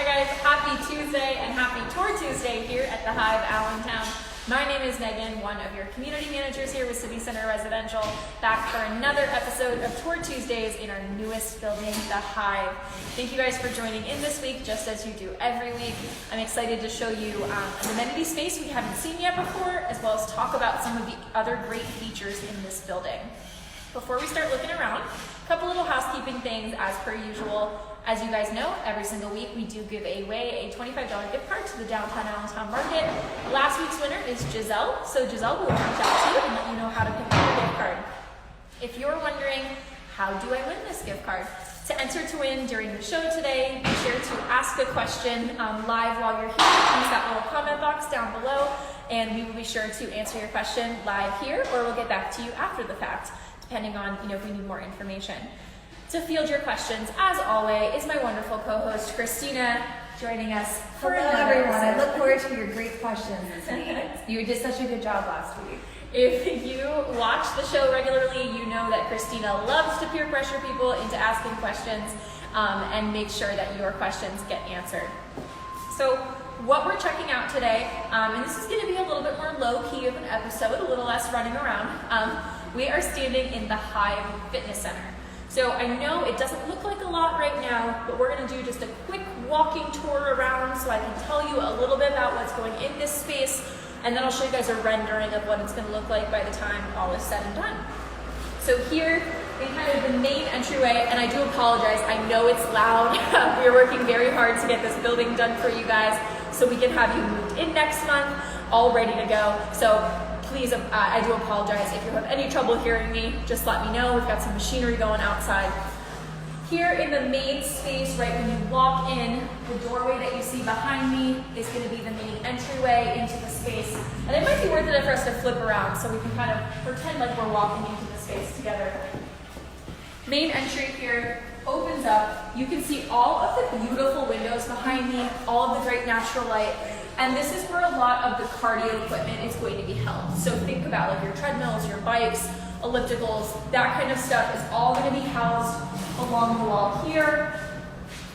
guys, happy Tuesday and happy Tour Tuesday here at the Hive, Allentown. My name is Megan, one of your community managers here with City Center Residential, back for another episode of Tour Tuesdays in our newest building, the Hive. Thank you guys for joining in this week, just as you do every week. I'm excited to show you an amenity space we haven't seen yet before, as well as talk about some of the other great features in this building. Before we start looking around, a couple little housekeeping things as per usual. As you guys know, every single week we do give away a $25 gift card to the downtown Allentown Market. Last week's winner is Giselle, so Giselle will reach out to you and let you know how to pick up your gift card. If you're wondering, how do I win this gift card? To enter to win during the show today, be sure to ask a question live while you're here. Use that little comment box down below, and we will be sure to answer your question live here, or we'll get back to you after the fact, depending on if we need more information. To field your questions, as always, is my wonderful co-host Christina joining us for Hello, another everyone. I episode. look forward to your great questions this week. You did such a good job last week. If you watch the show regularly, you know that Christina loves to peer pressure people into asking questions and make sure that your questions get answered. So what we're checking out today, and this is going to be a little bit more low-key of an episode, a little less running around, we are standing in the Hive Fitness Center. So I know it doesn't look like a lot right now, but we're going to do just a quick walking tour around so I can tell you a little bit about what's going in this space, and then I'll show you guys a rendering of what it's going to look like by the time all is said and done. So here in kind of the main entryway, and I do apologize, I know it's loud. We're working very hard to get this building done for you guys so we can have you moved in next month, all ready to go. So please, I do apologize. If you have any trouble hearing me, just let me know. We've got some machinery going outside. Here in the main space, right when you walk in, the doorway that you see behind me is going to be the main entryway into the space. And it might be worth it for us to flip around so we can kind of pretend like we're walking into the space together. Main entry here opens up. You can see all of the beautiful windows behind me, all of the great natural light. And this is where a lot of the cardio equipment is going to be held. So think about like your treadmills, your bikes, ellipticals, that kind of stuff is all going to be housed along the wall here,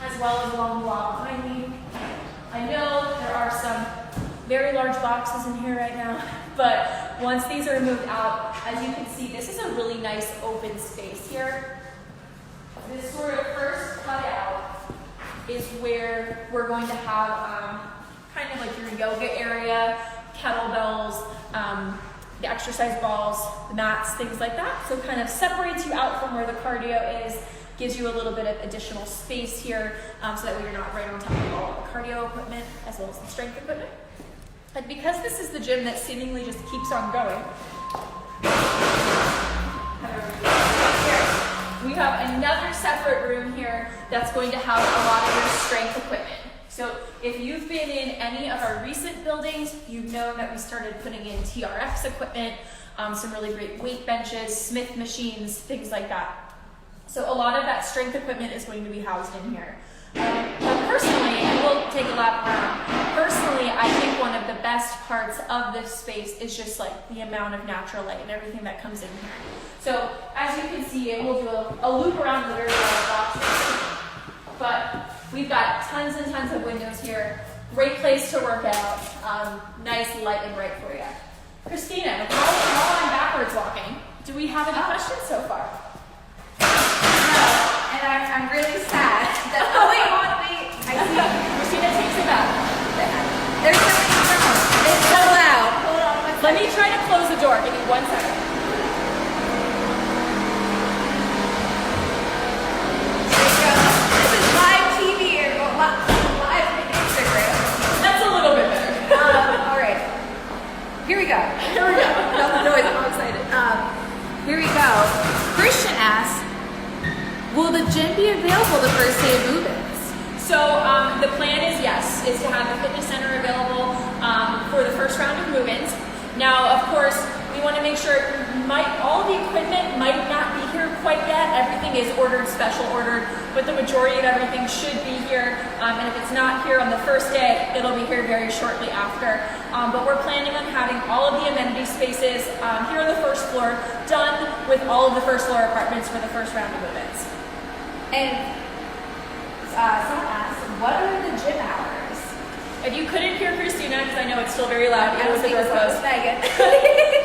as well as along the wall behind me. I know there are some very large boxes in here right now, but once these are moved out, as you can see, this is a really nice open space here. This sort of first cutout is where we're going to have kind of like your yoga area, kettlebells, the exercise balls, the mats, things like that. So it kind of separates you out from where the cardio is, gives you a little bit of additional space here, so that way you're not right on top of all of the cardio equipment as well as the strength equipment. And because this is the gym that seemingly just keeps on going, we have another separate room here that's going to house a lot of your strength equipment. So if you've been in any of our recent buildings, you've known that we started putting in TRX equipment, some really great weight benches, Smith machines, things like that. So a lot of that strength equipment is going to be housed in here. But personally, and we'll take a lap around, personally, I think one of the best parts of this space is just like the amount of natural light and everything that comes in here. So as you can see, and we'll do a loop around the very large boxes, but we've got tons and tons of windows here. Great place to work out. Nice, light, and bright for you. Christina, while I'm backwards walking, do we have any questions so far? No, and I'm really sad. Wait. I see. Christina takes it back. There's so many sounds. It's so loud. Hold on one second. Let me try to close the door. Give me 1 second. This is live TV or live Instagram. That's a little bit better. All right. Here we go. Here we go. No noise. I'm excited. Here we go. Christian asks, will the gym be available the first day of move-ins? So the plan is yes, is to have the fitness center available for the first round of move-ins. Now, of course, we want to make sure all the equipment might not be here quite yet. Everything is ordered, special ordered, but the majority of everything should be here. And if it's not here on the first day, it'll be here very shortly after. But we're planning on having all of the amenity spaces here on the first floor done with all of the first floor apartments for the first round of move-ins. And someone asked, what are the gym If you couldn't hear Christina, because I know it's still very loud, I it was was the door closed. Megan.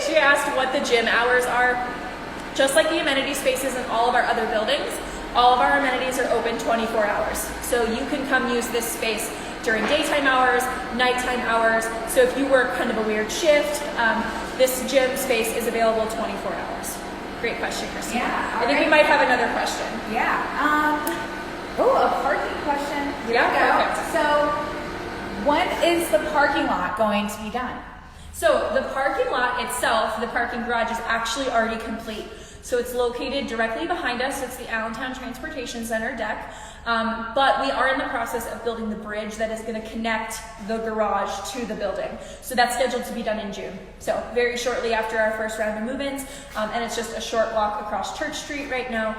She asked what the gym hours are. Just like the amenity spaces in all of our other buildings, all of our amenities are open 24 hours. So you can come use this space during daytime hours, nighttime hours. So if you work kind of a weird shift, this gym space is available 24 hours. Great question, Christina. Yeah, I think we might have another question. Yeah. A parking question. Here Yeah, we go. perfect. So, when is the parking lot going to be done? So the parking lot itself, the parking garage, is actually already complete. So it's located directly behind us. It's the Allentown Transportation Center deck. But we are in the process of building the bridge that is going to connect the garage to the building. So that's scheduled to be done in June. So very shortly after our first round of move-ins. And it's just a short walk across Church Street right now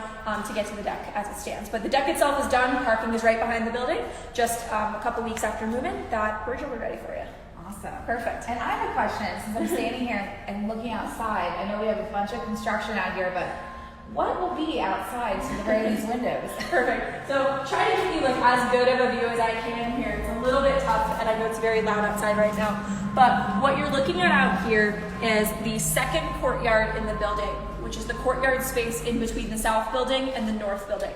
to get to the deck as it stands. But the deck itself is done. Parking is right behind the building. Just a couple weeks after move-in, that bridge will be ready for you. Awesome. Perfect. And I have a question. Since I'm standing here and looking outside, I know we have a bunch of construction out here, but what will be outside to the right of these windows? Perfect. So try to give you like as good of a view as I can here. It's a little bit tough, and I know it's very loud outside right now. But what you're looking at out here is the second courtyard in the building, which is the courtyard space in between the south building and the north building.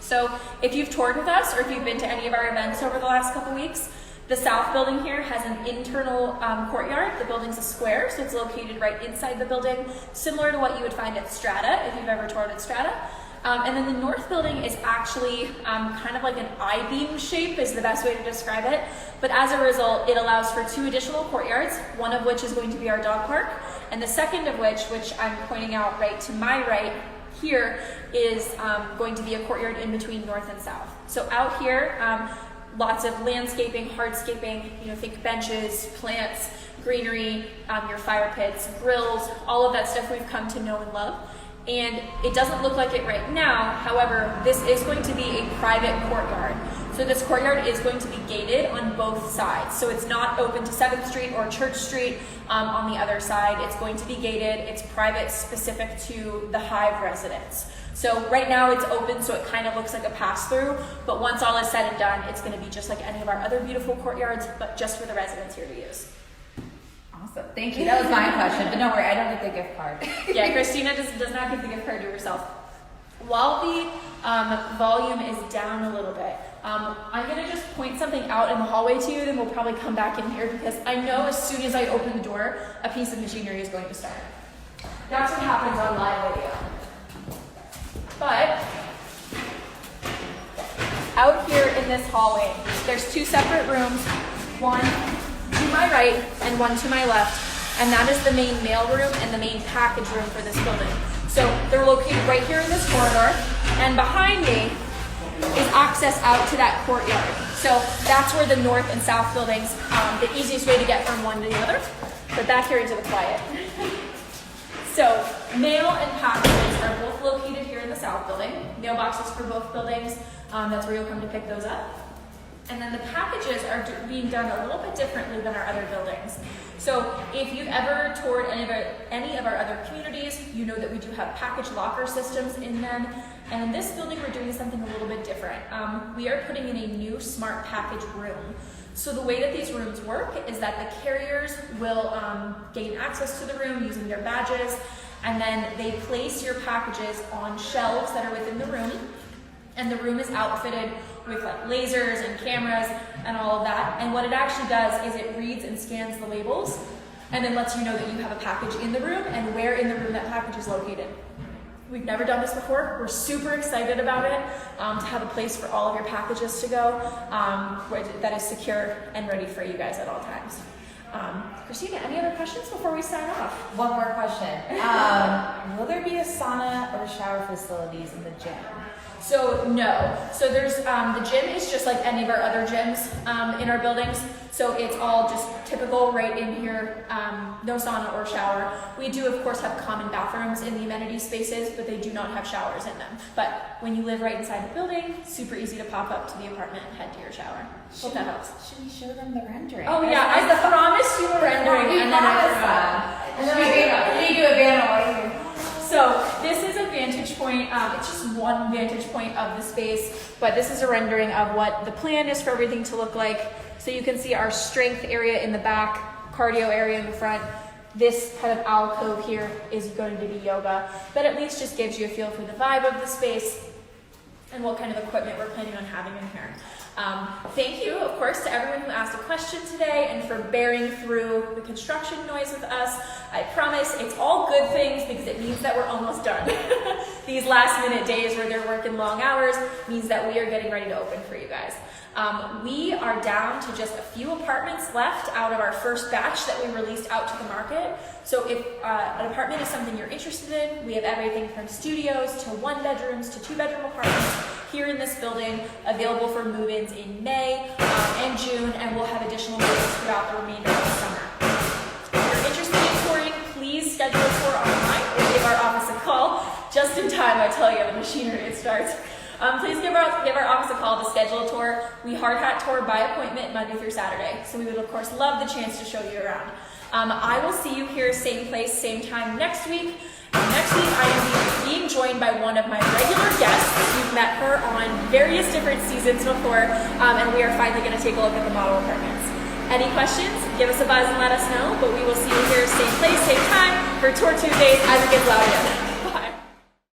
So if you've toured with us or if you've been to any of our events over the last couple weeks, the south building here has an internal courtyard. The building's a square, so it's located right inside the building, similar to what you would find at Strata, if you've ever toured at Strata. And then the north building is actually kind of like an I-beam shape is the best way to describe it. But as a result, it allows for 2 additional courtyards, one of which is going to be our dog park, and the second of which I'm pointing out right to my right here, is going to be a courtyard in between north and south. So out here, lots of landscaping, hardscaping, think benches, plants, greenery, your fire pits, grills, all of that stuff we've come to know and love. And it doesn't look like it right now. However, this is going to be a private courtyard. So this courtyard is going to be gated on both sides. So it's not open to 7th Street or Church Street on the other side. It's going to be gated. It's private, specific to the Hive residents. So right now it's open, so it kind of looks like a pass-through, but once all is said and done, it's going to be just like any of our other beautiful courtyards, but just for the residents here to use. Awesome. Thank you. That was my question, but don't worry, I don't get the gift card. Yeah, Christina does not give the gift card to herself. While the volume is down a little bit, I'm going to just point something out in the hallway to you, then we'll probably come back in here because I know as soon as I open the door, a piece of machinery is going to start. That's what happens on live video. But out here in this hallway, there's 2 separate rooms, one to my right and one to my left, and that is the main mail room and the main package room for this building. So they're located right here in this corridor, and behind me is access out to that courtyard. So that's where the north and south buildings, the easiest way to get from one to the other, but back here into the quiet. So mail and packages are both located here in the south building. Mailboxes for both buildings. That's where you'll come to pick those up. And then the packages are being done a little bit differently than our other buildings. So if you've ever toured any of our other communities, you know that we do have package locker systems in them. And in this building, we're doing something a little bit different. We are putting in a new smart package room. So the way that these rooms work is that the carriers will gain access to the room using their badges, and then they place your packages on shelves that are within the room, and the room is outfitted with like lasers and cameras and all of that. And what it actually does is it reads and scans the labels and then lets you know that you have a package in the room and where in the room that package is located. We've never done this before. We're super excited about it, to have a place for all of your packages to go that is secure and ready for you guys at all times. Christina, any other questions before we sign off? One more question. Will there be a sauna or shower facilities in the gym? So no. So there's the gym is just like any of our other gyms in our buildings. So it's all just typical right in here. No sauna or shower. We do of course have common bathrooms in the amenity spaces, but they do not have showers in them. But when you live right inside the building, super easy to pop up to the apartment and head to your shower. Hope that helps. Should we show them the rendering? Oh yeah, I promised you a rendering, and then I forgot. And then we do a banner right here. So this is a vantage point. It's just one vantage point of the space, but this is a rendering of what the plan is for everything to look like. So you can see our strength area in the back, cardio area in the front. This kind of alcove here is going to be yoga, but at least just gives you a feel for the vibe of the space and what kind of equipment we're planning on having in here. Thank you, of course, to everyone who asked a question today and for bearing through the construction noise with us. I promise it's all good things because it means that we're almost done. These last minute days where they're working long hours means that we are getting ready to open for you guys. We are down to just a few apartments left out of our first batch that we released out to the market. So if an apartment is something you're interested in, we have everything from studios to 1-bedrooms to 2-bedroom apartments here in this building, available for move-ins in May and June, and we'll have additional move-ins throughout the remainder of the summer. If you're interested in touring, please schedule a tour online or give our office a call. Just in time, I tell you, the machinery starts. Please give our office a call to schedule a tour. We hard hat tour by appointment Monday through Saturday, so we would of course love the chance to show you around. I will see you here same place, same time next week. Next week I am being joined by one of my regular guests. You've met her on various different seasons before, and we are finally going to take a look at the model apartments. Any questions? Give us a buzz and let us know, but we will see you here same place, same time for Tour Tuesdays as it gets loud again.